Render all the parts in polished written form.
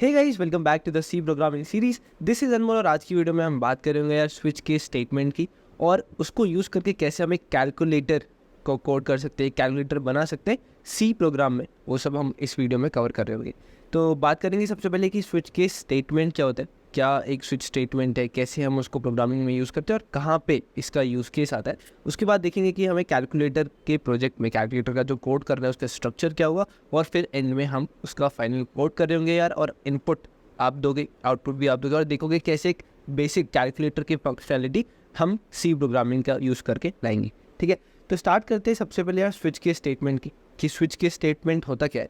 Hey guys, welcome back to the C programming series. This is Anmol और आज की video में हम बात करेंगे यार स्विच के स्टेटमेंट की और उसको यूज़ करके कैसे हम एक कैलकुलेटर को कोड कर सकते हैं, कैलकुलेटर बना सकते हैं सी प्रोग्राम में। वो सब हम इस वीडियो में कवर कर रहे होंगे। तो बात करेंगे सबसे पहले कि स्विच के स्टेटमेंट क्या होता है, क्या एक स्विच स्टेटमेंट है, कैसे हम उसको प्रोग्रामिंग में यूज़ करते हैं और कहाँ पे इसका यूज़ केस आता है। उसके बाद देखेंगे कि हमें कैलकुलेटर के प्रोजेक्ट में कैलकुलेटर का जो कोड कर रहा है उसका स्ट्रक्चर क्या हुआ और फिर एंड में हम उसका फाइनल कोड कर रहे होंगे यार। और इनपुट आप दोगे, आउटपुट भी आप दोगे और देखोगे कैसे एक बेसिक कैलकुलेटर की फंक्शनैलिटी हम सी प्रोग्रामिंग का यूज़ करके लाएंगे। ठीक है, तो स्टार्ट करते हैं सबसे पहले यार स्विच के स्टेटमेंट की कि स्विच के स्टेटमेंट होता क्या है।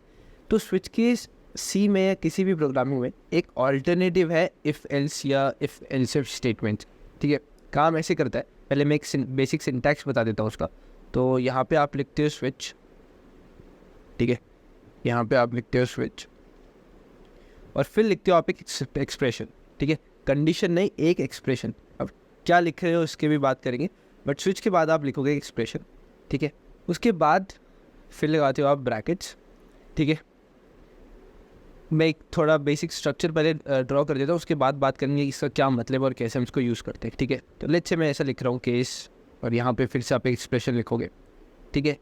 तो स्विच के सी में या किसी भी प्रोग्रामिंग में एक ऑल्टरनेटिव है इफ़ एल्स या इफ़ एल्स इफ स्टेटमेंट। ठीक है, काम ऐसे करता है, पहले मैं एक बेसिक सिंटैक्स बता देता हूँ उसका। तो यहाँ पे आप लिखते हो स्विच, ठीक है, यहाँ पे आप लिखते हो स्विच और फिर लिखते हो आप एक एक्सप्रेशन। ठीक है, कंडीशन नहीं, एक एक्सप्रेशन। अब क्या लिख रहे हो उसके भी बात करेंगे, बट स्विच के बाद आप लिखोगे एक्सप्रेशन। ठीक है, उसके बाद फिर लगाते हो आप ब्रैकेट्स। ठीक है, मैं एक थोड़ा बेसिक स्ट्रक्चर पहले ड्रॉ कर देता हूँ, उसके बाद बात करेंगे इसका क्या मतलब और कैसे हम इसको यूज़ करते हैं। ठीक है, तो लेट्स से मैं ऐसा लिख रहा हूँ केस और यहाँ पे फिर से आप एक एक्सप्रेशन लिखोगे। ठीक है,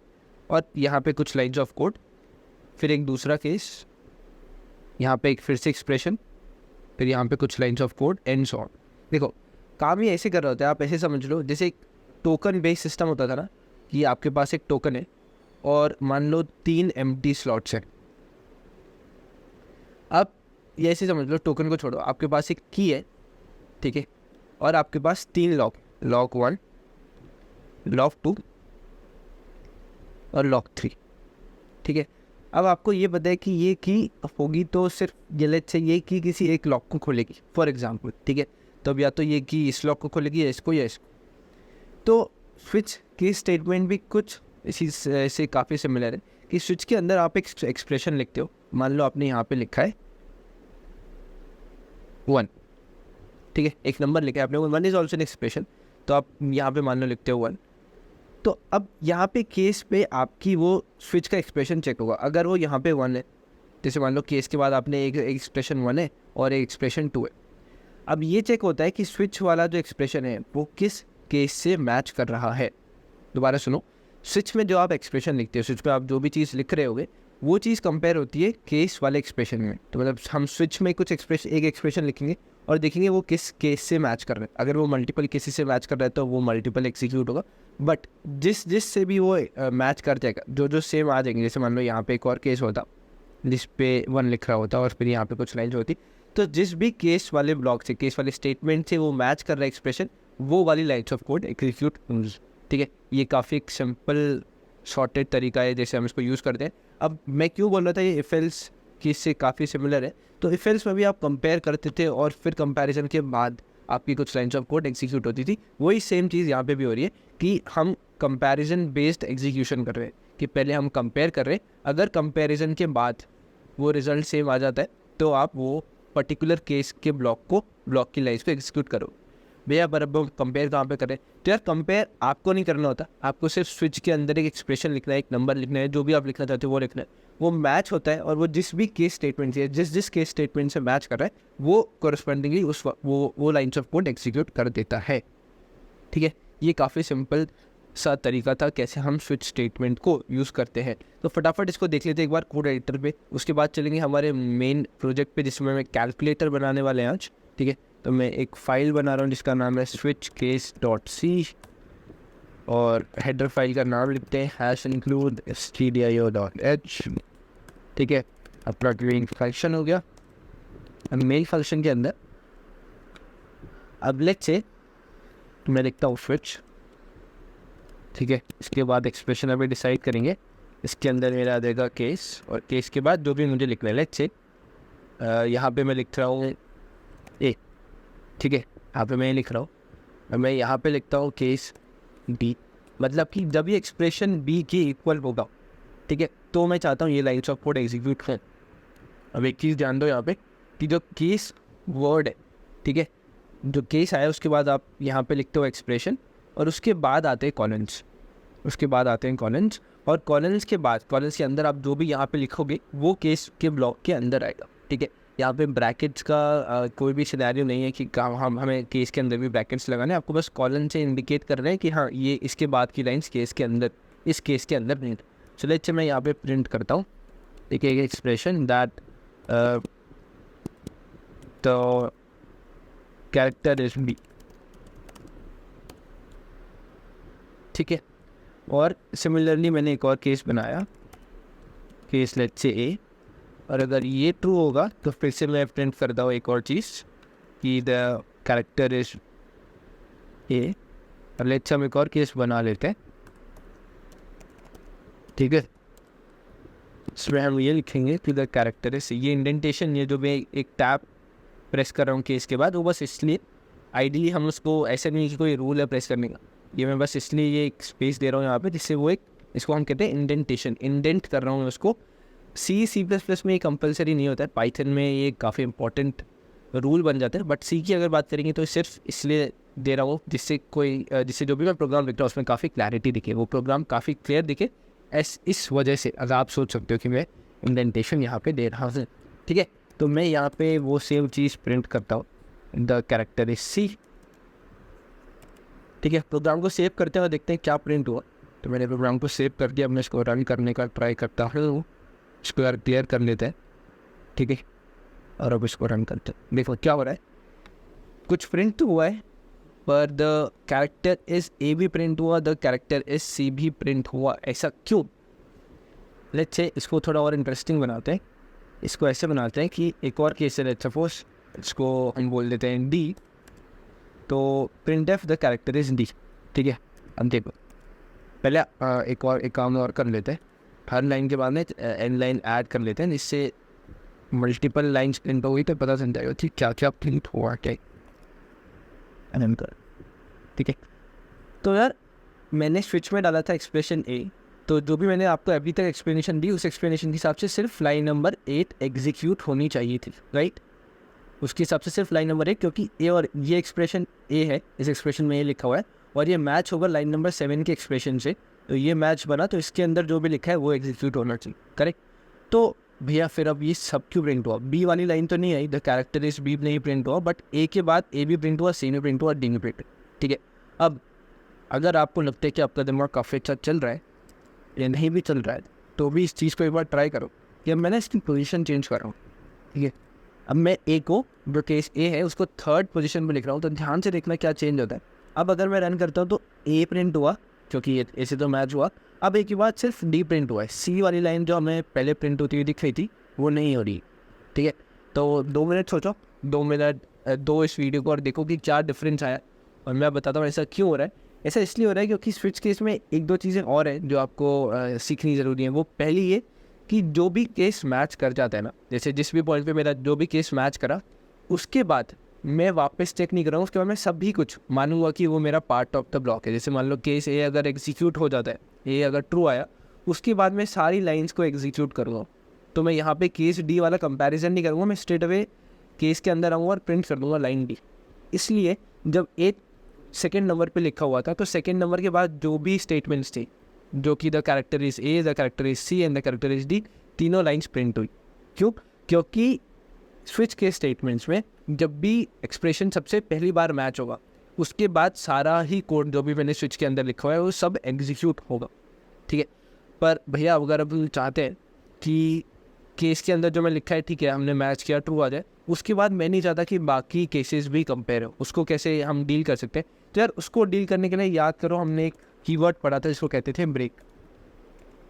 और यहाँ पे कुछ लाइन्स ऑफ कोड, फिर एक दूसरा केस, यहाँ पे एक फिर से एक्सप्रेशन, फिर यहाँ पे कुछ lines of code and so on. देखो, काम ये ऐसे कर रहा होता है, आप ऐसे समझ लो जैसे एक टोकन बेस्ड सिस्टम होता था ना, कि आपके पास एक टोकन है और मान लो 3 एम्प्टी स्लॉट्स हैं। अब ये ऐसे समझ लो, टोकन को छोड़ो, आपके पास एक की है, ठीक है, और आपके पास 3 लॉक, लॉक 1, लॉक 2 और लॉक 3। ठीक है, अब आपको ये पता है कि ये की होगी तो सिर्फ ये लेट्स से ये की किसी एक लॉक को खोलेगी फॉर एग्जांपल। ठीक है, तो अब या तो ये की इस लॉक को खोलेगी या इसको या इसको। तो स्विच की स्टेटमेंट भी कुछ इसी से काफ़ी सिमिलर है कि स्विच के अंदर आप एक एक्सप्रेशन लिखते हो। मान लो आपने यहाँ पे लिखा है 1, ठीक है, एक नंबर लिखा है आपने, 1 इज ऑल्सो एन एक्सप्रेशन, तो आप यहाँ पे मान लो लिखते हो 1। तो अब यहाँ पे केस पे आपकी वो स्विच का एक्सप्रेशन चेक होगा। अगर वो यहाँ पे 1 है, जैसे मान लो केस के बाद आपने एक एक्सप्रेशन 1 है और एक एक्सप्रेशन 2 है। अब ये चेक होता है कि स्विच वाला जो एक्सप्रेशन है वो किस केस से मैच कर रहा है। दोबारा सुनो, स्विच में जो आप एक्सप्रेशन लिखते हो, स्विच पे आप जो भी चीज़ लिख रहे होगे वो चीज़ कंपेयर होती है केस वाले एक्सप्रेशन में। तो मतलब हम स्विच में कुछ एक एक्सप्रेशन लिखेंगे और देखेंगे वो किस केस से मैच कर रहा है। अगर वो मल्टीपल केसेस से मैच कर रहा है तो वो मल्टीपल एग्जीक्यूट होगा, बट जिस से भी वो मैच कर जाएगा, जो सेम आ जाएंगे। जैसे मान लो यहाँ पे एक और केस होता जिस पे 1 लिख रहा होता और फिर यहाँ पे कुछ लाइन्स होती, तो जिस भी केस वाले ब्लॉक से, केस वाले स्टेटमेंट से वो मैच कर रहा है एक्सप्रेशन, वो वाली लाइन्स ऑफ कोड एग्जीक्यूट। ठीक है, ये काफ़ी एक सिंपल शॉर्टेड तरीका है जैसे हम इसको यूज़ करते हैं। अब मैं क्यों बोल रहा था ये इफ एल्स की इससे काफ़ी सिमिलर है, तो इफ एल्स में भी आप कंपेयर करते थे और फिर कंपैरिजन के बाद आपकी कुछ लाइन्स ऑफ कोड एग्जीक्यूट होती थी। वही सेम चीज़ यहाँ पे भी हो रही है कि हम कंपैरिजन बेस्ड एग्जीक्यूशन कर रहे हैं, कि पहले हम कंपेयर कर रहे हैं, अगर कंपैरिजन के बाद वो रिजल्ट सेम आ जाता है तो आप वो पर्टिकुलर केस के ब्लॉक की लाइन्स को एग्जीक्यूट करो। भैया पर अब कंपेयर कहाँ पे करें, तो यार कंपेयर आपको नहीं करना होता, आपको सिर्फ स्विच के अंदर एक एक्सप्रेशन लिखना है, एक नंबर लिखना है, जो भी आप लिखना चाहते हो वो लिखना है। वो मैच होता है और वो जिस भी केस स्टेटमेंट से जिस केस स्टेटमेंट से मैच कर रहा है वो कोरस्पॉन्डिंगली वो लाइन्स ऑफ कोड एग्जीक्यूट कर देता है। ठीक है, ये काफ़ी सिंपल सा तरीका था कैसे हम स्विच स्टेटमेंट को यूज़ करते हैं। तो फटाफट इसको देख लेते हैं एक बार कोड एडिटर पे, उसके बाद चलेंगे हमारे मेन प्रोजेक्ट पे जिसमें मैं कैलकुलेटर बनाने वाले हैं आज। ठीक है, तो मैं एक फ़ाइल बना रहा हूँ जिसका नाम है switchcase.c और हेडर फाइल का नाम लिखते हैं #include stdio.h। ठीक है, अपना मेन फंक्शन हो गया। अब मेन फंक्शन के अंदर अब लेट्स से मैं लिखता हूँ स्विच। ठीक है, इसके बाद एक्सप्रेशन अभी डिसाइड करेंगे, इसके अंदर मेरा आ जाएगा केस और केस के बाद जो भी मुझे लिखना है। लेट्स से यहाँ पे मैं लिख रहा हूँ ए। ठीक है, यहाँ पे मैं लिख रहा हूँ, मैं यहाँ पे लिखता हूँ केस बी, मतलब कि जब ये एक्सप्रेशन बी के इक्वल होगा, ठीक है, तो मैं चाहता हूँ ये लाइन्स ऑफ कोड एग्जीक्यूट करें। अब एक चीज़ ध्यान दो यहाँ पे कि जो केस वर्ड है, ठीक है, जो केस आया उसके बाद आप यहाँ पे लिखते हो एक्सप्रेशन और उसके बाद आते हैं कॉलन्स, उसके बाद आते हैं कॉलन्स और कॉलन्स के बाद कॉलन्स के अंदर आप जो भी यहाँ पे लिखोगे वो केस के ब्लॉक के अंदर आएगा। ठीक है, यहाँ पे ब्रैकेट्स का कोई भी सिनेरियो नहीं है कि हम हमें केस के अंदर भी ब्रैकेट्स लगाने हैं। आपको बस कॉलन से इंडिकेट कर रहे हैं कि हाँ ये इसके बाद की लाइंस केस के अंदर, इस केस के अंदर नहीं। चलो अच्छा मैं यहाँ पे प्रिंट करता हूँ, एक expression that the character is B, ठीक है। और सिमिलरली मैंने एक और केस बनाया, केस लेट्स से ए, और अगर ये ट्रू होगा तो फिर से मैं प्रिंट करता हूँ एक और चीज़ कि द कैरेक्टर इज ए। और लेट्स हम एक और केस बना लेते हैं, ठीक है। इसमें हम ये लिखेंगे कि द कैरेक्टर इज, ये इंडेंटेशन, ये जो मैं एक टैब प्रेस कर रहा हूँ केस के बाद, वो बस इसलिए, आइडियली हम उसको ऐसा नहीं कि कोई रूल है प्रेस करने का, ये मैं बस इसलिए ये एक स्पेस दे रहा हूँ यहाँ पे जिससे वो एक, इसको हम कहते हैं इंडेंटेशन, इंडेंट कर रहा हूँ उसको। C++ में ये कंपलसरी नहीं होता है, पाइथन में ये काफ़ी इंपॉर्टेंट रूल बन जाता है, बट सी की अगर बात करेंगे तो सिर्फ इसलिए दे रहा हूँ जिससे जो भी मैं प्रोग्राम लिख रहा हूँ उसमें काफ़ी क्लैरिटी दिखे, वो प्रोग्राम काफ़ी क्लियर दिखे। इस वजह से अगर आप सोच सकते हो कि मैं इंडेंटेशन यहाँ पे दे रहा हूँ, ठीक है। तो मैं यहाँ पे वो सेम चीज़ प्रिंट करता हूँ, द कैरेक्टर इज C, ठीक है। प्रोग्राम को सेव करते हैं और देखते हैं क्या प्रिंट हुआ। तो मैंने प्रोग्राम को सेव कर दिया, अब मैं इसको रन करने का ट्राई करता हूँ, इसको यार क्लियर कर लेते हैं, ठीक है। और अब इसको रन करते हैं, देखो क्या हो रहा है, कुछ प्रिंट तो हुआ है पर द कैरेक्टर इज ए भी प्रिंट हुआ, द कैरेक्टर इज C भी प्रिंट हुआ। ऐसा क्यों? लेट्स से इसको थोड़ा और इंटरेस्टिंग बनाते हैं, इसको ऐसे बनाते हैं कि एक और केस है, लेट्स सपोज इसको हम बोल देते हैं D, तो print F the character is D, ठीक है। अब देखो पहले एक काम और कर लेते हैं, हर लाइन के बाद में एन लाइन ऐड कर लेते हैं, जिससे मल्टीपल लाइन्स प्रिंट हो गई तो पता चल जाएगा ठीक क्या क्या प्रिंट हुआ क्या, ठीक है। तो यार मैंने स्विच में डाला था एक्सप्रेशन ए, तो जो भी मैंने आपको अभी तक एक्सप्लेनेशन दी उस एक्सप्लेनेशन के हिसाब से सिर्फ लाइन नंबर 8 एग्जीक्यूट होनी चाहिए थी, राइट। उसके हिसाब से सिर्फ लाइन नंबर 1, क्योंकि ए और ये एक्सप्रेशन ए है, इस एक्सप्रेशन में ये लिखा हुआ है और ये मैच होगा लाइन नंबर 7 के एक्सप्रेशन से, तो ये मैच बना, तो इसके अंदर जो भी लिखा है वो एग्जीक्यूट होना चाहिए, करेक्ट। तो भैया फिर अब ये सब क्यों प्रिंट हुआ? बी वाली लाइन तो नहीं आई, द कैरेक्टर इज बी नहीं प्रिंट हुआ, बट ए के बाद ए भी प्रिंट हुआ, सी में प्रिंट हुआ, डी में प्रिंट, ठीक है। अब अगर आपको लगता है कि आपका दिमाग काफ़ी अच्छा चल रहा है या नहीं भी चल रहा है, तो भी इस चीज़ को एक बार ट्राई करो कि अब मैंने इसकी पोजीशन चेंज कर रहा हूँ, ठीक है। अब मैं ए को, जो केस ए है उसको 3rd पोजीशन में लिख रहा हूँ, तो ध्यान से देखना क्या चेंज होता है। अब अगर मैं रन करता हूँ तो ए प्रिंट हुआ, क्योंकि ये ऐसे तो मैच हुआ। अब एक के बाद सिर्फ डी प्रिंट हुआ है, सी वाली लाइन जो हमें पहले प्रिंट होती हुई दिख रही थी वो नहीं हो रही, ठीक है। तो 2 मिनट सोचो, 2 मिनट दो इस वीडियो को और देखो कि क्या डिफरेंस आया, और मैं बताता हूँ ऐसा क्यों हो रहा है। ऐसा इसलिए हो रहा है क्योंकि स्विच केस में 1-2 चीज़ें और हैं जो आपको सीखनी ज़रूरी है। वो पहली ये कि जो भी केस मैच कर जाता है ना, जैसे जिस भी पॉइंट पे मेरा जो भी केस मैच करा, उसके बाद मैं वापस चेक नहीं कर रहा हूँ, उसके बाद मैं सभी कुछ मानूंगा कि वो मेरा पार्ट ऑफ द ब्लॉक है। जैसे मान लो केस ए अगर एग्जीक्यूट हो जाता है, ए अगर ट्रू आया, उसके बाद मैं सारी लाइंस को एग्जीक्यूट करूँगा। तो मैं यहाँ पे केस डी वाला कंपैरिजन नहीं करूँगा, मैं स्ट्रेट अवे केस के अंदर आऊँगा और प्रिंट कर दूँगा लाइन डी। इसलिए जब ए सेकेंड नंबर पे लिखा हुआ था, तो सेकेंड नंबर के बाद जो भी स्टेटमेंट्स थे, जो कि the character is A, the character is C and the character is D, तीनों लाइंस प्रिंट हुई। क्यों? क्योंकि स्विच के स्टेटमेंट्स में जब भी एक्सप्रेशन सबसे पहली बार मैच होगा, उसके बाद सारा ही कोड जो भी मैंने स्विच के अंदर लिखा हुआ है वो सब एग्जीक्यूट होगा, ठीक है। पर भैया अगर अब चाहते हैं कि केस के अंदर जो मैं लिखा है, ठीक है, हमने मैच किया, ट्रू आ जाए, उसके बाद मैं नहीं चाहता कि बाकी केसेस भी कंपेयर हो, उसको कैसे हम डील कर सकते हैं? तो यार उसको डील करने के लिए याद करो, हमने एक कीवर्ड पढ़ा था जिसको कहते थे ब्रेक,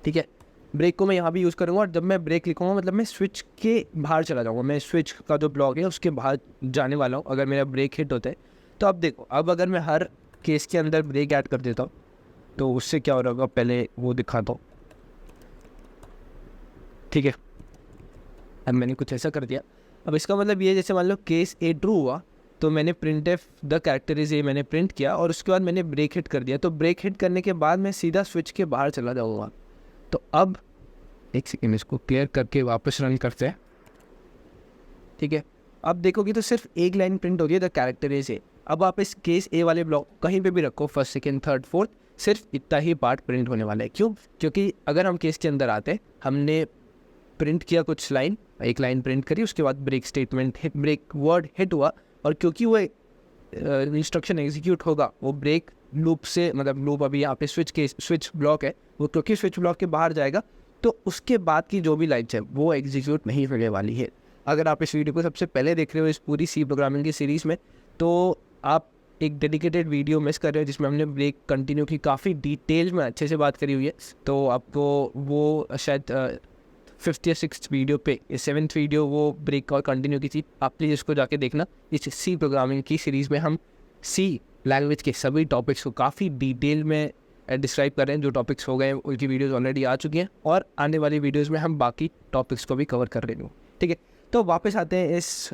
ठीक है। ब्रेक को मैं यहाँ भी यूज़ करूँगा, और जब मैं ब्रेक लिखूँगा मतलब मैं स्विच के बाहर चला जाऊँगा, मैं स्विच का जो ब्लॉक है उसके बाहर जाने वाला हूँ अगर मेरा ब्रेक हिट होता है। तो अब देखो, अब अगर मैं हर केस के अंदर ब्रेक ऐड कर देता हूँ तो उससे क्या हो रहा होगा, पहले वो दिखाता हूँ, ठीक है। अब मैंने कुछ ऐसा कर दिया। अब इसका मतलब ये, जैसे मान लो केस ए ट्रू हुआ तो मैंने print F the character is ए मैंने प्रिंट किया, और उसके बाद मैंने ब्रेक हिट कर दिया। तो ब्रेक हिट करने के बाद मैं सीधा स्विच के बाहर चला जाऊँगा। तो अब एक सेकेंड, इसको क्लियर करके वापस रन करते हैं, ठीक है। अब देखोगे तो सिर्फ एक लाइन प्रिंट होगी, द कैरेक्टर इज ए। अब आप इस केस ए वाले ब्लॉक कहीं पे भी रखो, 1st, 2nd, 3rd, 4th, सिर्फ इतना ही पार्ट प्रिंट होने वाला है। क्यों? क्योंकि अगर हम केस के अंदर आते, हमने प्रिंट किया कुछ लाइन, एक लाइन प्रिंट करी, उसके बाद break statement hit, break word hit हुआ, और क्योंकि वो इंस्ट्रक्शन एग्जीक्यूट होगा वो ब्रेक लूप से, मतलब लूप अभी यहाँ पे स्विच ब्लॉक है, वो क्योंकि स्विच ब्लॉक के बाहर जाएगा तो उसके बाद की जो भी लाइन्स है वो एग्जीक्यूट नहीं होने वाली है। अगर आप इस वीडियो को सबसे पहले देख रहे हो इस पूरी सी प्रोग्रामिंग की सीरीज़ में, तो आप एक डेडिकेटेड वीडियो मिस कर रहे हो जिसमें हमने ब्रेक कंटिन्यू की काफ़ी डिटेल में अच्छे से बात करी हुई है। तो आपको वो शायद 5th या 6th वीडियो पे, 7th वीडियो वो ब्रेक और कंटिन्यू की थी, आप प्लीज़ इसको जाके देखना। इस सी प्रोग्रामिंग की सीरीज़ में हम सी लैंग्वेज के सभी टॉपिक्स को काफ़ी डिटेल में डिस्क्राइब कर रहे हैं। जो टॉपिक्स हो गए उनकी वीडियोज़ ऑलरेडी आ चुकी हैं, और आने वाली वीडियोज़ में हम बाकी टॉपिक्स को भी कवर कर रहे हैं। ठीक है, तो वापस आते हैं इस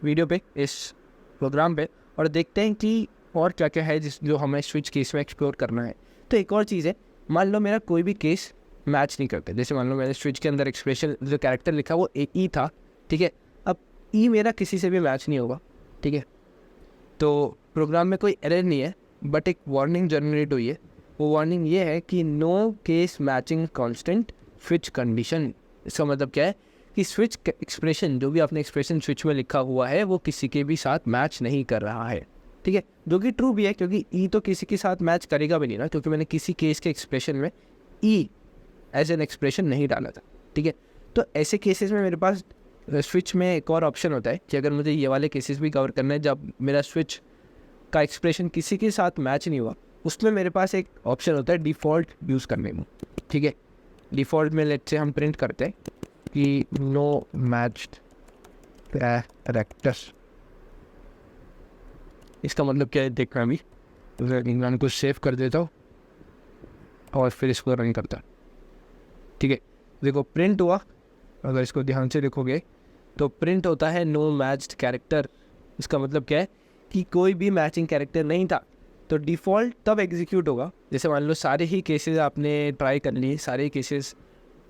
वीडियो पे, इस प्रोग्राम पे, और देखते हैं कि और क्या क्या है जो हमें स्विच केस में एक्सप्लोर करना है। तो एक और चीज़ है, मान लो मेरा कोई भी केस मैच नहीं करते, जैसे मान लो मैंने स्विच के अंदर एक्सप्रेशन जो कैरेक्टर लिखा वो ई था, ठीक है, अब ई मेरा किसी से भी मैच नहीं होगा, ठीक है, तो प्रोग्राम में कोई एरर नहीं है, बट एक वार्निंग जनरेट हुई है। वो वार्निंग ये है कि no case matching constant switch condition. इसका मतलब क्या है कि स्विच एक्सप्रेशन, जो भी आपने एक्सप्रेशन स्विच में लिखा हुआ है, वो किसी के भी साथ मैच नहीं कर रहा है, ठीक है, जो कि ट्रू भी है, क्योंकि ई तो किसी के साथ मैच करेगा भी नहीं ना, क्योंकि मैंने किसी केस के एक्सप्रेशन में ई एज एन एक्सप्रेशन नहीं डाला था, ठीक है। तो ऐसे केसेस में मेरे पास स्विच में एक और ऑप्शन होता है कि अगर मुझे ये वाले केसेस भी कवर करना है जब मेरा स्विच का एक्सप्रेशन किसी के साथ मैच नहीं हुआ, उसमें मेरे पास एक ऑप्शन होता है डिफ़ॉल्ट यूज़ करने में, ठीक है। डिफ़ॉल्ट में लेट से हम प्रिंट करते हैं कि नो मैच्ड कैरेक्टर्स। इसका मतलब क्या है देखना, अभी इंग्लैंड को सेव कर देता हूँ और फिर इसको रन करता, ठीक है। देखो प्रिंट हुआ, अगर इसको ध्यान से देखोगे तो प्रिंट होता है नो मैच्ड कैरेक्टर। इसका मतलब क्या है कि कोई भी मैचिंग कैरेक्टर नहीं था। तो डिफ़ॉल्ट तब एग्जीक्यूट होगा, जैसे मान लो सारे ही केसेस आपने ट्राई कर लिए, सारे केसेस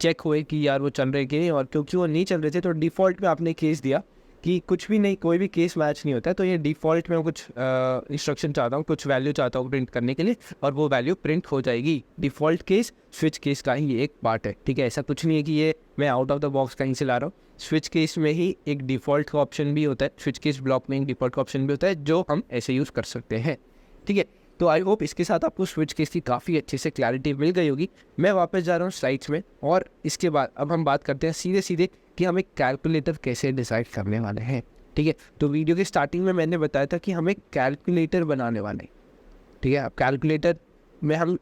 चेक हुए कि यार वो चल रहे कि नहीं, और क्योंकि वो नहीं चल रहे थे तो डिफ़ॉल्ट में आपने केस दिया कि कुछ भी नहीं, कोई भी केस मैच नहीं होता है, तो ये डिफ़ॉल्ट में कुछ इंस्ट्रक्शन चाहता हूँ, कुछ वैल्यू चाहता हूँ प्रिंट करने के लिए, और वो वैल्यू प्रिंट हो जाएगी। डिफ़ॉल्ट केस स्विच केस का ही एक पार्ट है, ठीक है। ऐसा कुछ नहीं है कि ये मैं आउट ऑफ द बॉक्स कहीं से ला रहा हूँ। स्विच केस में ही एक डिफ़ॉल्ट का ऑप्शन भी होता है, स्विच केस ब्लॉक में एक डिफ़ॉल्ट का ऑप्शन भी होता है जो हम ऐसे यूज़ कर सकते हैं, ठीक है। तो आई होप इसके साथ आपको स्विच केस की काफ़ी अच्छे से क्लैरिटी मिल गई होगी। मैं वापस जा रहा हूँ स्लाइड्स में, और इसके बाद अब हम बात करते हैं सीधे कि हम एक कैलकुलेटर कैसे डिसाइड करने वाले हैं, ठीक है। तो वीडियो के स्टार्टिंग में मैंने बताया था कि हम एक कैलकुलेटर बनाने वाले हैं, ठीक है। अब कैलकुलेटर में हम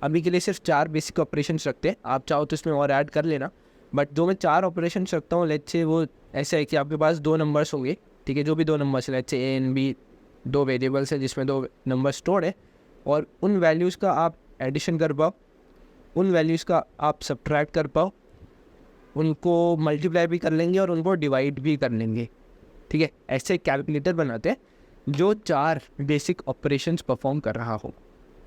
अभी के लिए सिर्फ 4 बेसिक ऑपरेशंस रखते हैं, आप चाहो तो इसमें और ऐड कर लेना, बट जो मैं 4 ऑपरेशंस रखता हूँ, लेट्स से वो ऐसा है कि आपके पास 2 नंबर्स होंगे, ठीक है, जो भी 2 नंबर्स है, let's say A and B, 2 variables है जिसमें 2 नंबर स्टोर्ड है, और उन वैल्यूज़ का आप एडिशन कर पाओ, उन वैल्यूज़ का आप सब्ट्रैक्ट कर पाओ, उनको मल्टीप्लाई भी कर लेंगे और उनको डिवाइड भी कर लेंगे, ठीक है। ऐसे कैलकुलेटर बनाते हैं जो 4 बेसिक ऑपरेशंस परफॉर्म कर रहा हो,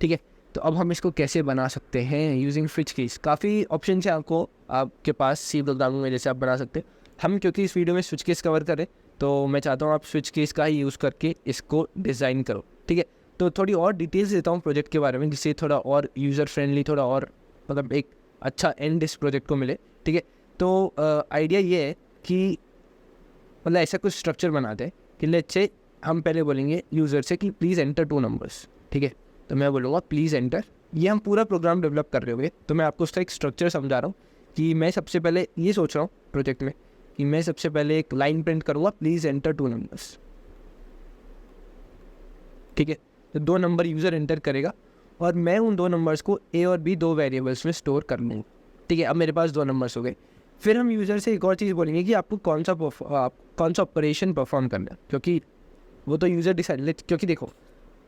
ठीक है। तो अब हम इसको कैसे बना सकते हैं यूजिंग स्विच केस। काफ़ी ऑप्शन है आपके पास सी प्रोग्रामिंग में, जैसे आप बना सकते हैं। हम क्योंकि इस वीडियो में स्विच केस कवर करें, तो मैं चाहता हूँ आप स्विच केस का ही यूज़ करके इसको डिज़ाइन करो, ठीक है। तो थोड़ी और डिटेल्स देता हूँ प्रोजेक्ट के बारे में, जिससे थोड़ा और यूज़र फ्रेंडली, थोड़ा और मतलब एक अच्छा एंड इस प्रोजेक्ट को मिले, ठीक है। तो आइडिया ये है कि मतलब ऐसा कुछ स्ट्रक्चर बनाते हैं कि लेट्स से हम पहले बोलेंगे यूज़र से कि प्लीज़ एंटर 2 नंबर्स, ठीक है। तो मैं बोलूँगा प्लीज़ एंटर, ये हम पूरा प्रोग्राम डेवलप कर रहे होंगे, तो मैं आपको उसका एक स्ट्रक्चर समझा रहा हूँ कि मैं सबसे पहले ये सोच रहा हूँ प्रोजेक्ट में कि मैं सबसे पहले एक लाइन प्रिंट करूँगा, प्लीज़ एंटर 2 नंबर्स, ठीक है। तो 2 नंबर यूज़र एंटर करेगा और मैं उन 2 नंबर्स को ए और बी 2 वेरिएबल्स में स्टोर कर लूँगा, ठीक है। अब मेरे पास 2 नंबर्स हो गए। फिर हम यूज़र से एक और चीज़ बोलेंगे कि आपको कौन सा ऑपरेशन परफॉर्म करना है, क्योंकि वो तो यूज़र डिसाइड, क्योंकि देखो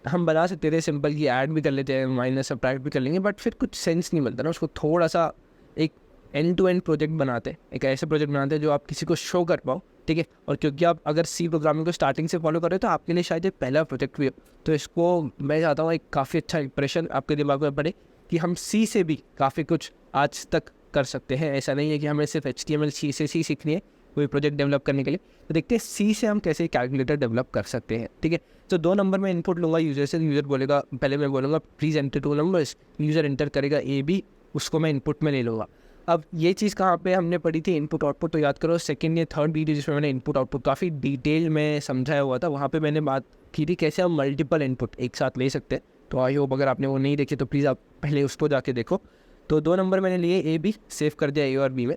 हम बना सकते थे सिंपल की ऐड भी कर लेते हैं, माइनस सब्ट्रैक्ट भी कर लेंगे, बट फिर कुछ सेंस नहीं मिलता ना। उसको थोड़ा सा एक एंड टू एंड प्रोजेक्ट बनाते हैं, एक ऐसे प्रोजेक्ट बनाते हैं जो आप किसी को शो कर पाओ, ठीक है। और क्योंकि आप अगर सी प्रोग्रामिंग को स्टार्टिंग से फॉलो कर रहे हो तो आपके लिए शायद ये पहला प्रोजेक्ट भी हो, तो इसको मैं चाहता हूँ एक काफ़ी अच्छा इंप्रेशन आपके दिमाग में पड़े कि हम सी से भी काफ़ी कुछ आज तक कर सकते हैं। ऐसा नहीं है कि हमें सिर्फ HTML से सी सीखनी है कोई प्रोजेक्ट डेवलप करने के लिए। तो देखते हैं सी से हम कैसे कैलकुलेटर डेवलप कर सकते हैं, ठीक है। तो 2 नंबर में इनपुट लूँगा यूज़र से, यूज़र बोलेगा, पहले मैं बोलूँगा please enter 2 numbers, user enter करेगा ए बी, उसको मैं इनपुट में ले लूँगा। अब ये चीज़ कहाँ पे हमने पढ़ी थी, इनपुट आउटपुट, तो याद करो सेकंड या थर्ड वीडियो जिसमें मैंने इनपुट आउटपुट काफ़ी डिटेल में समझाया हुआ था, वहाँ पे मैंने बात की थी कैसे हम मल्टीपल इनपुट एक साथ ले सकते हैं। तो आई होप अगर आपने वो नहीं देखी तो प्लीज़ आप पहले उसको जाके देखो। तो 2 नंबर मैंने लिए ए बी, सेव कर दिया ए और बी में।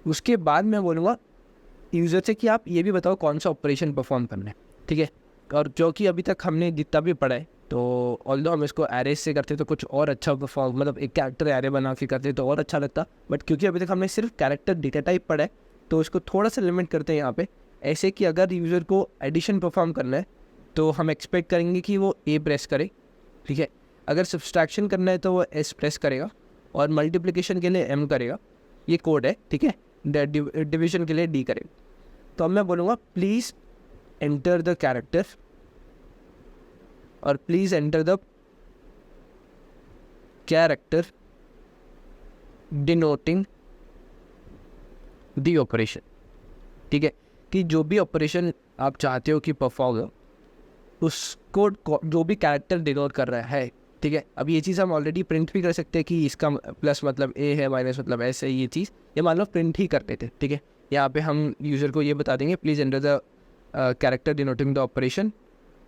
उसके बाद मैं बोलूँगा यूज़र से कि आप ये भी बताओ कौन सा ऑपरेशन परफॉर्म करना है, ठीक है। और जो कि अभी तक हमने जितना भी पढ़ा है, तो ऑल्दो हम इसको एरे से करते तो कुछ और अच्छा परफॉर्म, मतलब एक कैरेक्टर एरे बना के करते तो और अच्छा लगता, बट क्योंकि अभी तक हमने सिर्फ कैरेक्टर डेटा टाइप पढ़ा है तो इसको थोड़ा सा लिमिट करते हैं यहाँ पे, ऐसे कि अगर यूज़र को एडिशन परफॉर्म करना है तो हम एक्सपेक्ट करेंगे कि वो ए प्रेस करे, ठीक है। अगर सब्सट्रैक्शन करना है तो वो एस प्रेस करेगा, और मल्टीप्लिकेशन के लिए एम करेगा, ये कोड है, ठीक है। डिवीजन के लिए डी करेगा। तो अब मैं बोलूँगा प्लीज़ एंटर द कैरेक्टर, और please enter the character denoting the operation, ठीक है। कि जो भी ऑपरेशन आप चाहते हो कि परफॉर्म हो, उसको जो भी कैरेक्टर डिनोट कर रहा है, ठीक है। अब ये चीज़ हम ऑलरेडी प्रिंट भी कर सकते हैं कि इसका प्लस मतलब ए है, माइनस मतलब एस है, ये चीज़ ये मान लो प्रिंट ही कर देते, ठीक है। यहाँ पे हम यूज़र को ये बता देंगे please enter the character denoting the operation,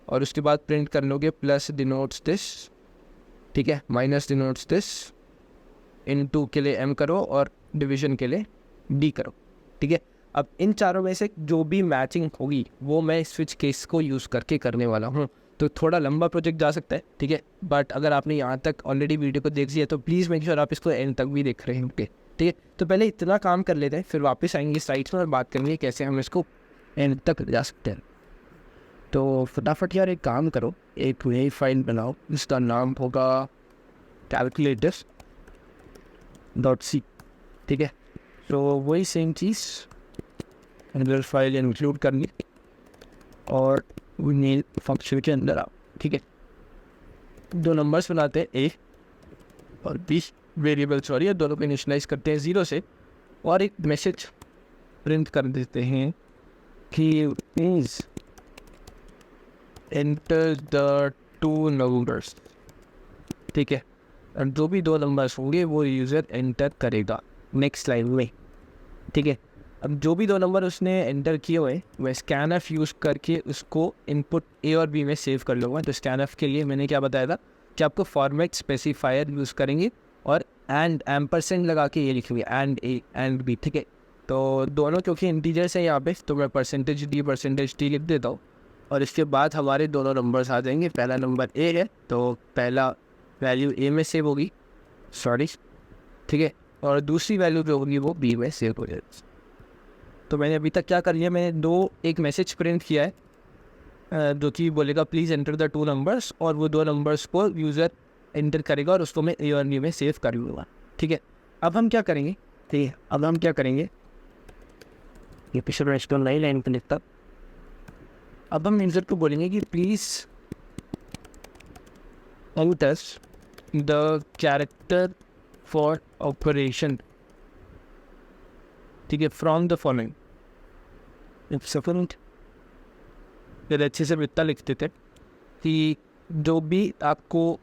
और उसके बाद प्रिंट कर लोगे प्लस डिनोट्स दिस, ठीक है, माइनस डिनोट्स दिस, इनटू के लिए एम करो और डिवीजन के लिए डी करो, ठीक है। अब इन चारों में से जो भी मैचिंग होगी वो मैं स्विच केस को यूज़ करके करने वाला हूँ। तो थोड़ा लंबा प्रोजेक्ट जा सकता है, ठीक है, बट अगर आपने यहाँ तक ऑलरेडी वीडियो को देख लिया तो प्लीज़ मेक श्योर आप इसको एंड तक भी देख रहे हैं, ओके, ठीक है। तो पहले इतना काम कर लेते हैं, फिर वापस आएंगे स्लाइड्स में और बात करेंगे कैसे हम इसको एंड तक ले जा सकते हैं। तो फटाफट यार एक काम करो, एक नई फाइल बनाओ, इसका नाम होगा कैलकुलेटर्स डॉट सी, ठीक है। तो वही सेम चीज़ अंदर फाइल इंक्लूड करनी और उन्हें फंक्शन के अंदर आओ, ठीक है। 2 नंबर्स बनाते हैं ए और बी वेरिएबल, सॉरी, दोनों को इनिशियलाइज करते हैं 0 से, और एक मैसेज प्रिंट कर देते हैं कि प्लीज एंटर द 2 नंबर्स, ठीक है। और जो भी 2 नंबर्स होंगे वो यूज़र एंटर करेगा नेक्स्ट लाइन में, ठीक है। अब जो भी 2 नंबर उसने एंटर किए हुए वह स्कैन एफ यूज़ करके उसको इनपुट ए और बी में सेव कर लूँगा। तो स्कैन एफ के लिए मैंने क्या बताया था कि आपको फॉर्मेट स्पेसिफायर यूज़ करेंगे और एंड एम्परसेंड लगा के ये लिखेंगे एंड ए एंड बी, ठीक है। तो दोनों क्योंकि इंटीजर्स हैं यहाँ पे, तो मैं परसेंटेज डी लिख देता हूँ, और इसके बाद हमारे दोनों नंबर्स आ जाएंगे। पहला नंबर ए है तो पहला वैल्यू ए में सेव होगी, सॉरी, ठीक है, और दूसरी वैल्यू जो होगी वो बी में सेव हो जाएगी। तो मैंने अभी तक क्या कर लिया, मैंने एक मैसेज प्रिंट किया है जो कि बोलेगा प्लीज़ एंटर द 2 नंबर्स, और वो 2 नंबर्स को यूज़र एंटर करेगा और उसको मैं ए और बी में सेव कर लूँगा, ठीक है। अब हम क्या करेंगे, ठीक है, अब हम क्या करेंगे, ये पिछले रेस्टोर नई लाइन पर लिखता, अब हम यूज़र को बोलेंगे कि please enter the character for operation, ठीक है, फ्रॉम द फॉलोइंग। सेकंड फिर अच्छे से इतना लिख देते कि जो भी आपको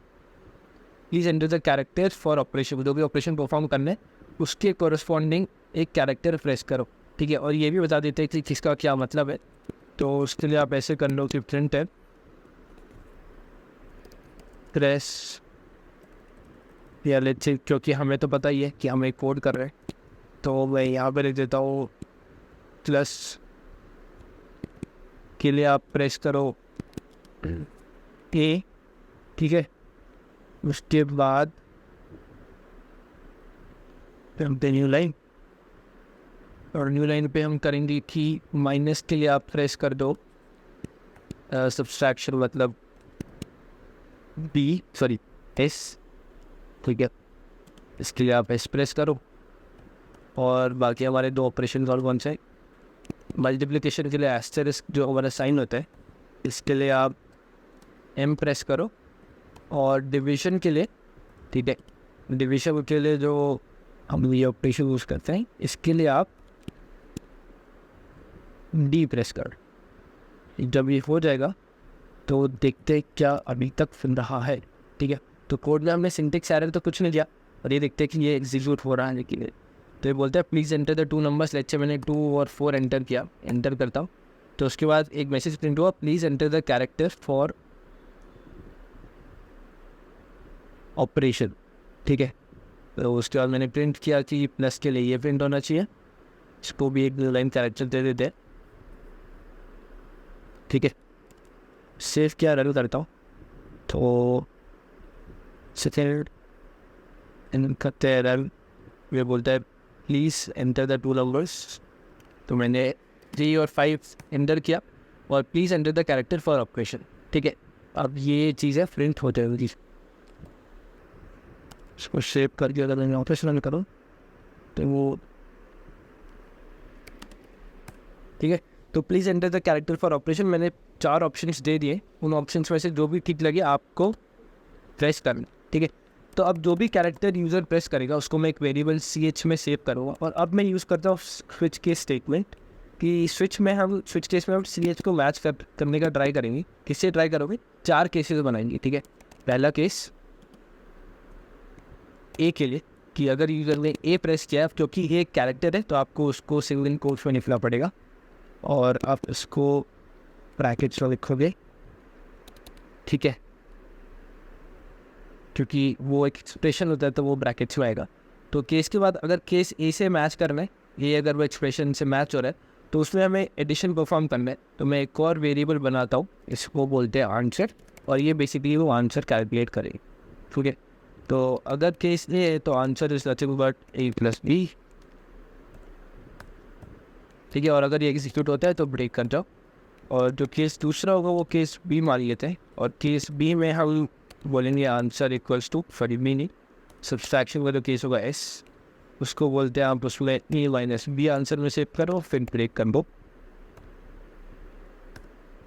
please enter the character for operation, जो भी ऑपरेशन परफॉर्म करना है उसके कोरस्पॉन्डिंग एक कैरेक्टर प्रेस करो, ठीक है। और ये भी बता देते हैं कि किसका क्या मतलब है। तो उसके लिए आप ऐसे कर लो कि प्रिंट है प्रेस, या लेट्स से, क्योंकि हमें तो पता ही है कि हम एक कोड कर रहे हैं, तो मैं यहाँ पर लिख देता हूँ प्लस के लिए आप प्रेस करो ए, ठीक है। उसके बाद न्यू लाइन, और न्यू लाइन पे हम करेंगे कि माइनस के लिए आप प्रेस कर दो सब्सट्रैक्शन मतलब बी, सॉरी एस, ठीक है, इसके लिए आप एस प्रेस करो। और बाकी हमारे 2 ऑपरेशन और कौन से, मल्टीप्लिकेशन के लिए एस्टेरिस्क जो हमारा साइन होता है इसके लिए आप एम प्रेस करो, और डिवीजन के लिए, ठीक है, डिवीजन के लिए जो हम ये ऑपरेशन यूज़ करते हैं इसके लिए आप डी प्रेस करो। जब ये हो जाएगा तो देखते हैं क्या अभी तक सुन रहा है, ठीक है। तो कोड में हमने सिंटेक्स एरर तो कुछ नहीं दिया, और ये देखते हैं कि ये एग्जीक्यूट हो रहा है, लेकिन तो ये बोलता है please enter the 2 numbers. Let's से मैंने 2 और 4 एंटर किया, एंटर करता हूँ, तो उसके बाद एक मैसेज प्रिंट हुआ, please enter the character for operation. ठीक है, तो उसके बाद मैंने प्रिंट किया कि प्लस के लिए ये प्रिंट होना चाहिए, इसको भी एक लाइन कैरेक्टर दे देते हैं। ठीक है, सेव किया, रन करता हूँ, तो सेकेंड करते हैं रन। ये बोलता है प्लीज़ एंटर द 2 नंबर्स, तो मैंने 3 और 5 एंटर किया और please enter the character for operation. ठीक है, अब ये चीज़ें प्रिंट हो जाएगी। इसको सेव करके अगर मैं ऑपरेशन रन करूँ तो वो ठीक है। तो please enter the character for operation, मैंने 4 ऑप्शंस दे दिए, उन ऑप्शंस में से जो भी ठीक लगे आपको प्रेस करना। ठीक है, तो अब जो भी कैरेक्टर यूज़र प्रेस करेगा उसको मैं एक वेरिएबल CH में सेव करूँगा। और अब मैं यूज़ करता हूँ स्विच केस स्टेटमेंट, कि स्विच केस में हम CH को मैच करने का ट्राई करेंगे। किससे ट्राई करोगे? 4 केसेस बनाएंगे। ठीक है, पहला केस ए के लिए, कि अगर यूज़र ने ए प्रेस किया, क्योंकि ये एक कैरेक्टर है तो आपको उसको सिंगल कोट्स में लिखना पड़ेगा, और आप इसको ब्रैकेट्स में लिखोगे। ठीक है, क्योंकि वो एक एक्सप्रेशन होता है तो वो ब्रैकेट्स में आएगा। तो केस के बाद अगर केस ए से मैच करना है, ये अगर वो एक्सप्रेशन से मैच हो रहा है, तो उसमें हमें एडिशन परफॉर्म करना है। तो मैं एक और वेरिएबल बनाता हूँ, इसको बोलते हैं आंसर, और ये बेसिकली वो आंसर कैलकुलेट करेगी। ठीक है, तो अगर केस ए है तो answer is nothing but A + B। ठीक है, और अगर ये एग्जीक्यूट होता है तो ब्रेक कर जाओ। और जो केस दूसरा होगा वो केस B मान लेते हैं, और केस B में हम बोलेंगे answer equals to, for meaning subtraction का जो केस होगा S, उसको बोलते हैं आप उसमें A - B आंसर में सेव करो, फिर ब्रेक कर दो।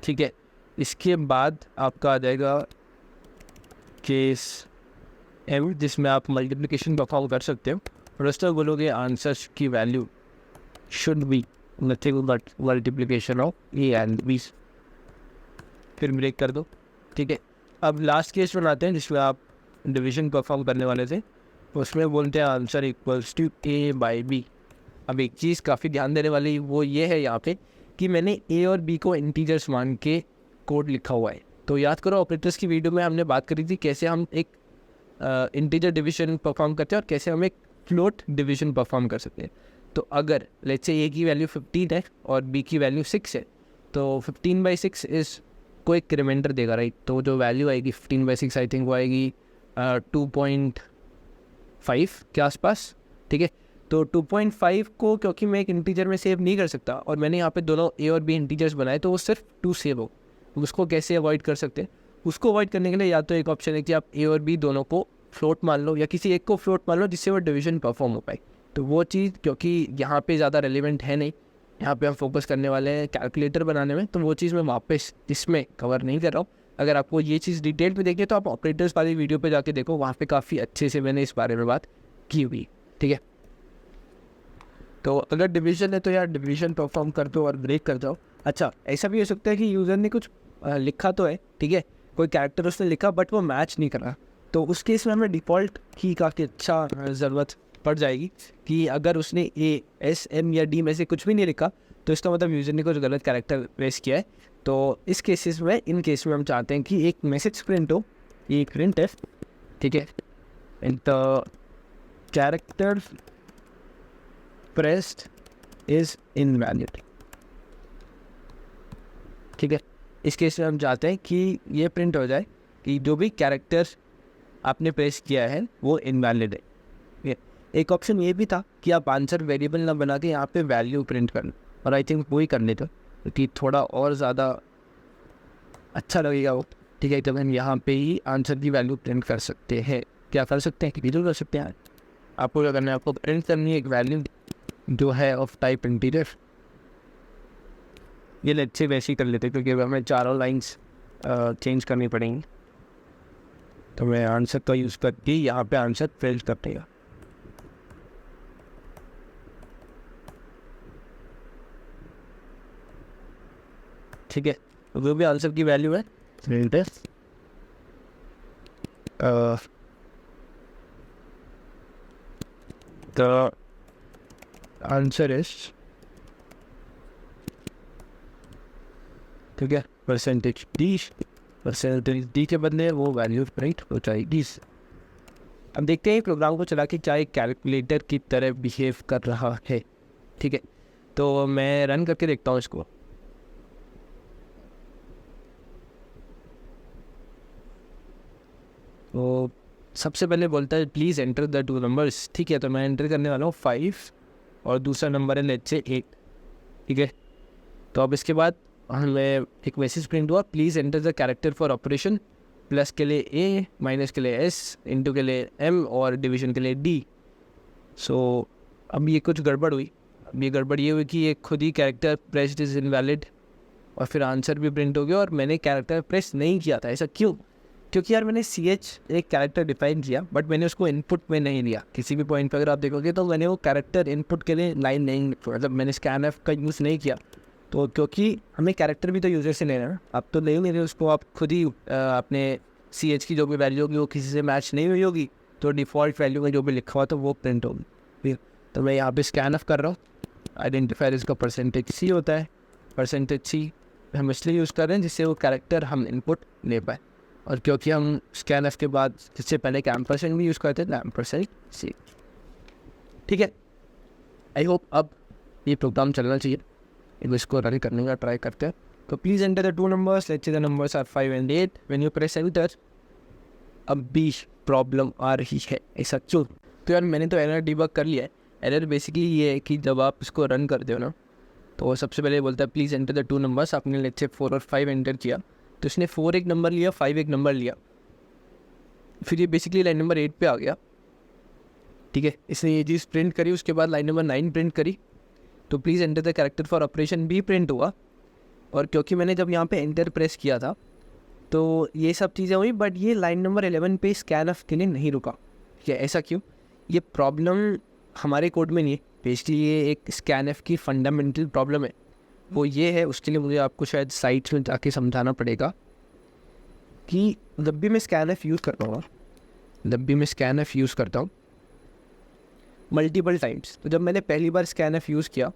ठीक है, इसके बाद आपका आ जाएगा केस M, जिसमें आप मल्टीप्लिकेशन परफॉर्म कर सकते हो, और उस तरह बोलोगे आंसर की value should be nothing but multiplication of A and B, फिर ब्रेक कर दो। ठीक है, अब लास्ट केस बनाते हैं जिसमें आप डिवीजन परफॉर्म करने वाले थे, उसमें बोलते हैं आंसर इक्वल्स टू A/B। अब एक चीज़ काफ़ी ध्यान देने वाली वो ये है यहाँ पे कि मैंने A और B को इंटीजर्स मान के कोड लिखा हुआ है। तो याद करो, ऑपरेटर्स की वीडियो में हमने बात करी थी कैसे हम एक इंटीजर डिवीजन परफॉर्म करते हैं और कैसे हम एक फ्लोट डिवीजन परफॉर्म कर सकते हैं। तो अगर लेट्स से A की वैल्यू 15 है और B की वैल्यू 6 है, तो 15/6 इस को एक रिमाइंडर देगा, राइट। तो जो वैल्यू आएगी 15/6 आई थिंक वो आएगी 2.5 के आसपास। ठीक है, तो 2.5 को क्योंकि मैं एक इंटीजर में सेव नहीं कर सकता और मैंने यहाँ पे दोनों A और B इंटीजर्स बनाए, तो वो सिर्फ 2 सेव हो। उसको कैसे अवॉइड कर सकते हैं? उसको अवॉइड करने के लिए या तो एक ऑप्शन है कि आप A और B दोनों को फ्लोट मान लो, या किसी एक को फ्लोट मान लो जिससे वो डिवीजन परफॉर्म हो पाए। तो वो चीज़ क्योंकि यहाँ पे ज़्यादा रेलिवेंट है नहीं, यहाँ पे हम फोकस करने वाले हैं कैलकुलेटर बनाने में, तो वो चीज़ मैं वापस इसमें कवर नहीं कर रहा हूँ। अगर आपको ये चीज़ डिटेल पे देखिए तो आप ऑपरेटर्स वाली वीडियो पे जाके देखो, वहाँ पे काफ़ी अच्छे से मैंने इस बारे में बात की हुई। ठीक है, तो अगर डिवीजन है तो यार डिवीजन परफॉर्म कर दो और ब्रेक कर जाओ। अच्छा, ऐसा भी हो सकता है कि यूज़र ने कुछ लिखा तो है, ठीक है, कोई कैरेक्टर उसने लिखा बट वो मैच नहीं कर रहा, तो उस केस में हमें डिफ़ॉल्ट की काफ़ी अच्छा ज़रूरत पड़ जाएगी कि अगर उसने A, S, M या D में से कुछ भी नहीं लिखा तो इसका मतलब यूज़र ने कुछ गलत कैरेक्टर प्रेस किया है। तो इस केसेस में इन केस में हम चाहते हैं कि एक मैसेज प्रिंट हो, ये प्रिंट है, ठीक है, the character pressed is invalid. ठीक है, इस केस में हम चाहते हैं कि ये प्रिंट हो जाए कि जो भी कैरेक्टर आपने प्रेस किया है वो इनवैलिड है। एक ऑप्शन ये भी था कि आप आंसर वेरिएबल ना बना के यहाँ पे वैल्यू प्रिंट करना, और आई थिंक वही करने दो क्योंकि थोड़ा और ज़्यादा अच्छा लगेगा वो। ठीक है, तो हम यहाँ पे ही आंसर की वैल्यू प्रिंट कर सकते हैं। क्या कर सकते हैं? बिल्कुल कर सकते हैं। आपको क्या करना है, आपको प्रिंट करनी है एक वैल्यू जो है ऑफ टाइप इंटीजर। ये अच्छे वैसे ही कर लेते क्योंकि हमें चारों लाइंस चेंज करनी पड़ेंगी। तो मैं आंसर का यूज़ करके यहाँ पे आंसर प्रिंट कर देगा। ठीक है, तो वो भी आंसर की वैल्यू है प्रिंट है। तो आंसर इज, ठीक है, परसेंटेज डी के बदले वो वैल्यू प्रिंट हो जाएगी। अब देखते हैं प्रोग्राम को चला के क्या एक कैलकुलेटर की तरह बिहेव कर रहा है। ठीक है, तो मैं रन करके देखता हूँ इसको। तो सबसे पहले बोलता है please enter the two numbers. ठीक है, तो मैं एंटर करने वाला हूँ 5 और दूसरा नंबर है लेट्स से 8। ठीक है, तो अब इसके बाद हमें एक मैसेज प्रिंट हुआ, please enter the character for operation, plus के लिए ए, माइनस के लिए एस, इंटू के लिए एम और डिवीजन के लिए डी। सो अब ये कुछ गड़बड़ हुई। अब ये गड़बड़ ये हुई कि ये खुद ही कैरेक्टर प्रेस्ड इज़ इनवैलिड और फिर आंसर भी प्रिंट हो गया और मैंने कैरेक्टर प्रेस नहीं किया था। ऐसा क्यों? क्योंकि यार मैंने CH एक कैरेक्टर डिफाइन किया बट मैंने उसको इनपुट में नहीं लिया। किसी भी पॉइंट पर अगर आप देखोगे तो मैंने वो कैरेक्टर इनपुट के लिए लाइन नहीं, मतलब मैंने scanf का यूज़ नहीं किया। तो क्योंकि हमें कैरेक्टर भी तो यूज़र से लेना है ना, आप तो ले रहे उसको, आप खुद ही अपने CH की जो भी वैल्यू होगी वो किसी से मैच नहीं हुई होगी, तो डिफ़ॉल्ट वैल्यू में जो भी लिखा हुआ तो वो प्रिंट होगी। फिर तो मैं यहाँ पे scanf कर रहा हूँ। आइडेंटिफायर इसका %C होता है। %C हम इसलिए यूज़ कर रहे हैं जिससे वो कैरेक्टर हम इनपुट ले पाए, और क्योंकि हम scanf के बाद जिससे पहले एक एम्परसेंड भी यूज़ करते थे, %C। ठीक है, आई होप अब ये प्रोग्राम चलना चाहिए। इसको रन करने का ट्राई करते हैं। तो please enter the two numbers, let's say the numbers are 5 and 8। When you press enter अब भी प्रॉब्लम आ रही है, ऐसा क्यों? तो यार मैंने तो एरर डिबग कर लिया है। एरर बेसिकली ये है कि जब आप इसको रन करते हो ना, तो सबसे पहले बोलता है please enter the two numbers. आपने लेट्स से 4 और 5 एंटर किया, तो इसने 4 एक नंबर लिया, 5 एक नंबर लिया, फिर ये बेसिकली लाइन नंबर 8 पे आ गया। ठीक है, इसने ये चीज़ प्रिंट करी, उसके बाद लाइन नंबर 9 प्रिंट करी, तो please enter the character for operation भी प्रिंट हुआ। और क्योंकि मैंने जब यहाँ पे एंटर प्रेस किया था तो ये सब चीज़ें हुई, बट ये लाइन नंबर 11 पे scanf के लिए नहीं रुका। ठीक है, ऐसा क्यों? ये प्रॉब्लम हमारे कोड में नहीं है, बेसिकली ये एक scanf की फंडामेंटल प्रॉब्लम है। वो ये है, उसके लिए मुझे आपको शायद साइट्स में जाके समझाना पड़ेगा कि जब भी मैं scanf यूज़ करता हूँ मल्टीपल टाइम्स, तो जब मैंने पहली बार scanf यूज़ किया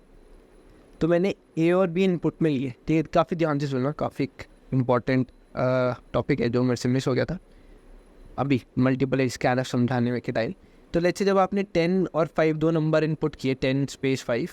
तो मैंने A और B इनपुट में लिए। ठीक है, काफ़ी ध्यान से सुनना, काफ़ी इम्पॉर्टेंट टॉपिक है जो मेरे से मिस हो गया था अभी मल्टीपल scanf समझाने में के टाइम। तो लेट्स से जब आपने 10 और 5 दो नंबर इनपुट किए, 10 स्पेस 5,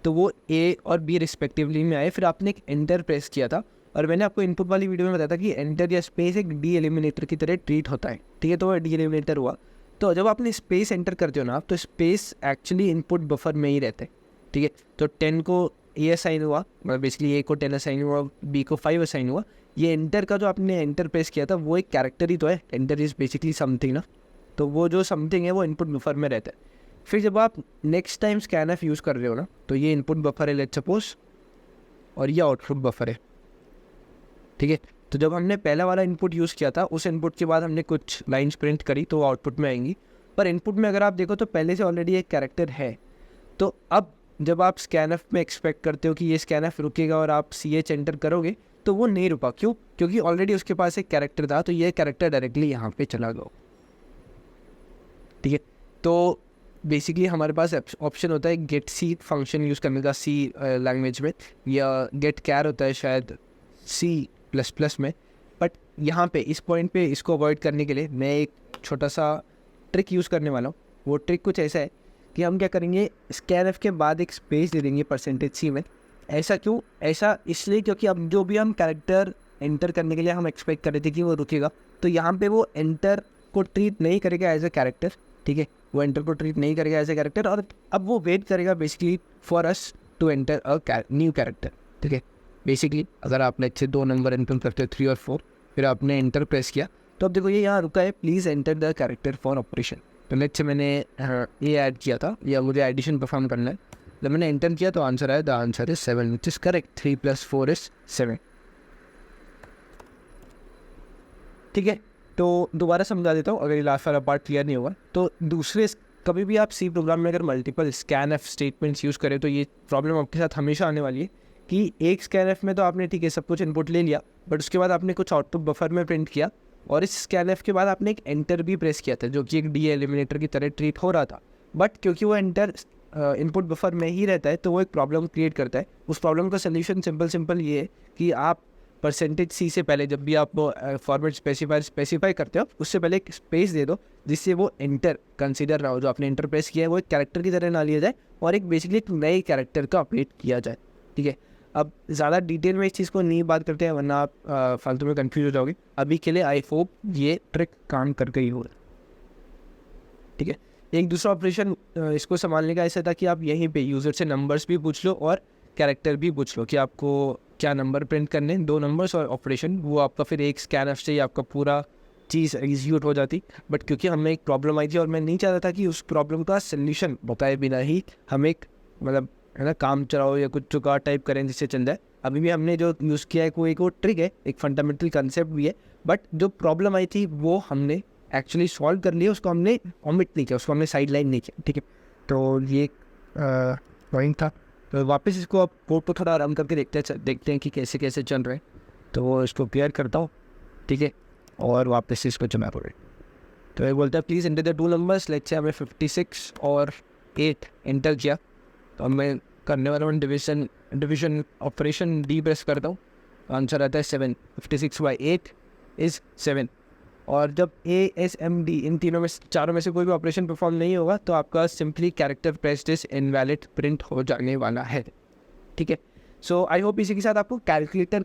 तो वो A और B रिस्पेक्टिवली में आए। फिर आपने एक एंटर प्रेस किया था, और मैंने आपको इनपुट वाली वीडियो में बताया था कि एंटर या स्पेस एक डी एलिमिनेटर की तरह ट्रीट होता है। ठीक है, तो वो डी एलिमिनेटर हुआ। तो जब आपने स्पेस एंटर करते हो ना, तो स्पेस एक्चुअली इनपुट बफर में ही रहते हैं। ठीक है, तो 10 को A असाइन हुआ, मतलब बेसिकली A को 10 असाइन हुआ, B को 5 असाइन हुआ। ये एंटर का जो आपने एंटर प्रेस किया था वो एक कैरेक्टर ही तो है। एंटर इज़ बेसिकली समथिंग ना, तो वो जो समथिंग है वो इनपुट बफर में रहता है। फिर जब आप नेक्स्ट टाइम scanf यूज़ कर रहे हो ना, तो ये इनपुट बफर है लेट्स सपोज, और ये आउटपुट बफर है। ठीक है, तो जब हमने पहला वाला इनपुट यूज़ किया था, उस इनपुट के बाद हमने कुछ लाइन्स प्रिंट करी तो आउटपुट में आएंगी, पर इनपुट में अगर आप देखो तो पहले से ऑलरेडी एक कैरेक्टर है। तो अब जब आप scanf में एक्सपेक्ट करते हो कि ये scanf रुकेगा और आप CH एंटर करोगे, तो वो नहीं रुका। क्यों? क्योंकि ऑलरेडी उसके पास एक कैरेक्टर था, तो ये कैरेक्टर डायरेक्टली यहाँ पे चला गया। ठीक है, तो बेसिकली हमारे पास ऑप्शन होता है गेट सी फंक्शन यूज़ करने का C लैंग्वेज में, या गेट कैर होता है शायद C++ में। बट यहाँ पे इस पॉइंट पे इसको अवॉइड करने के लिए मैं एक छोटा सा ट्रिक यूज़ करने वाला हूँ। वो ट्रिक कुछ ऐसा है कि हम क्या करेंगे, scanf के बाद एक स्पेस दे देंगे %C में। ऐसा क्यों? ऐसा इसलिए क्योंकि अब जो भी हम कैरेक्टर एंटर करने के लिए हम एक्सपेक्ट कर रहे थे कि वो रुकेगा, तो यहाँ पे वो एंटर को ट्रीट नहीं करेगा एज अ कैरेक्टर। ठीक है, वो एंटर को ट्रीट नहीं करेगा एज अ कैरेक्टर, और अब वो वेट करेगा basically for us to enter a new character. ठीक है, बेसिकली अगर आपने अच्छे 2 नंबर इनपुट करते हो 3 और 4, फिर आपने एंटर प्रेस किया, तो अब देखो ये यहाँ रुका है, please enter the character for operation. तो लेट्स से मैंने ये ऐड किया था, या मुझे एडिशन परफॉर्म करना है। जब मैंने एंटर किया तो आंसर आया, the answer is 7 which is correct. 3 + 4 is 7। ठीक है, तो दोबारा समझा देता हूँ अगर ये लास्ट वाला पार्ट क्लियर नहीं हुआ। तो दूसरे कभी भी आप C प्रोग्राम में अगर मल्टीपल scanf स्टेटमेंट्स यूज़ करें तो ये प्रॉब्लम आपके साथ हमेशा आने वाली है कि एक scanf में तो आपने ठीक है सब कुछ इनपुट ले लिया, बट उसके बाद आपने कुछ आउटपुट बफर में प्रिंट किया, और इस scanf के बाद आपने एक एंटर भी प्रेस किया था जो कि एक डी एलिमिनेटर की तरह ट्रीट हो रहा था। बट क्योंकि वो एंटर इनपुट बफर में ही रहता है तो वो एक प्रॉब्लम क्रिएट करता है। उस प्रॉब्लम का सोल्यूशन सिंपल ये है कि आप %c से पहले जब भी आप फॉर्मेट स्पेसिफाई करते हो उससे पहले एक स्पेस दे दो, जिससे वो एंटर कंसीडर ना हो, जो आपने इंटर प्रेस किया है वो एक कैरेक्टर की तरह ना लिया जाए और एक बेसिकली एक नए कैरेक्टर का अपडेट किया जाए। ठीक है, अब ज़्यादा डिटेल में इस चीज़ को नहीं बात करते हैं वरना आप फालतू में कंफ्यूज हो जाओगे। अभी के लिए आई होप ये ट्रिक काम कर गई हो। ठीक है, एक दूसरा ऑपरेशन इसको संभालने का ऐसा था कि आप यहीं पे यूज़र से नंबर्स भी पूछ लो और कैरेक्टर भी पूछ लो कि आपको क्या नंबर प्रिंट करने, 2 नंबर्स और ऑपरेशन, वो आपका फिर एक स्कैनफ से ही आपका पूरा चीज़ एग्जीक्यूट हो जाती। बट क्योंकि हमें एक प्रॉब्लम आई थी और मैं नहीं चाहता था कि उस प्रॉब्लम का सोल्यूशन बताए बिना ही हम एक मतलब है ना काम चलाओ या कुछ जुगाड़ टाइप करें जिससे चल जाए। अभी भी हमने जो यूज़ किया है वो ट्रिक है, एक फंडामेंटल कंसेप्ट भी है, बट जो प्रॉब्लम आई थी वो हमने एक्चुअली सॉल्व कर लिया, उसको हमने ऑमिट नहीं किया, उसको हमने साइड लाइन नहीं किया। ठीक है, तो ये पॉइंट था। तो वापस इसको आप कोड को थोड़ा रन करके देखते हैं कि कैसे कैसे चल रहे हैं। तो वो इसको क्लियर करता हूँ। ठीक है, और वापस इसको चला पड़े। तो ये बोलता है please enter the 2 numbers. Let's से हमें 56 और 8 एंटर किया, तो अब मैं करने वाला हूँ डिविजन ऑपरेशन, डी प्रेस करता हूँ, आंसर आता है 7। 56/8 इज़ 7। और जब ASMD इन चारों में से कोई भी ऑपरेशन परफॉर्म नहीं होगा तो आपका simply character pressed is invalid print हो जाने वाला है। ठीक है, सो आई होप इसी के साथ आपको कैलकुलेटर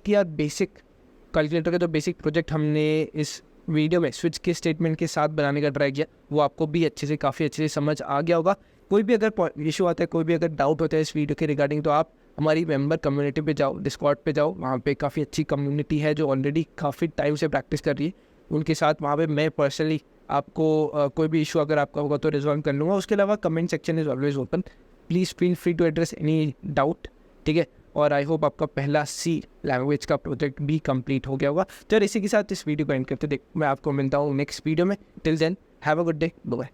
का जो बेसिक प्रोजेक्ट हमने इस वीडियो में स्विच के स्टेटमेंट के साथ बनाने का ट्राई किया वो आपको भी काफ़ी अच्छे से समझ आ गया होगा। कोई भी अगर इशू आता है, कोई भी अगर डाउट होता है इस वीडियो के रिगार्डिंग, तो आप हमारी मेंबर कम्युनिटी पे जाओ, डिस्कॉर्ड पे जाओ, वहाँ पे काफ़ी अच्छी कम्युनिटी है जो ऑलरेडी काफ़ी टाइम से प्रैक्टिस कर रही है। उनके साथ वहाँ पे मैं पर्सनली आपको कोई भी इशू अगर आपका होगा तो रिजॉल्व कर लूँगा। उसके अलावा comment section is always open, please feel free to address any doubt. ठीक है, और आई होप आपका पहला C लैंग्वेज का प्रोजेक्ट भी कंप्लीट हो गया होगा। तो इसी के साथ इस वीडियो को एंड करते मैं आपको मिलता हूँ नेक्स्ट वीडियो में। Till then have a good day, bye.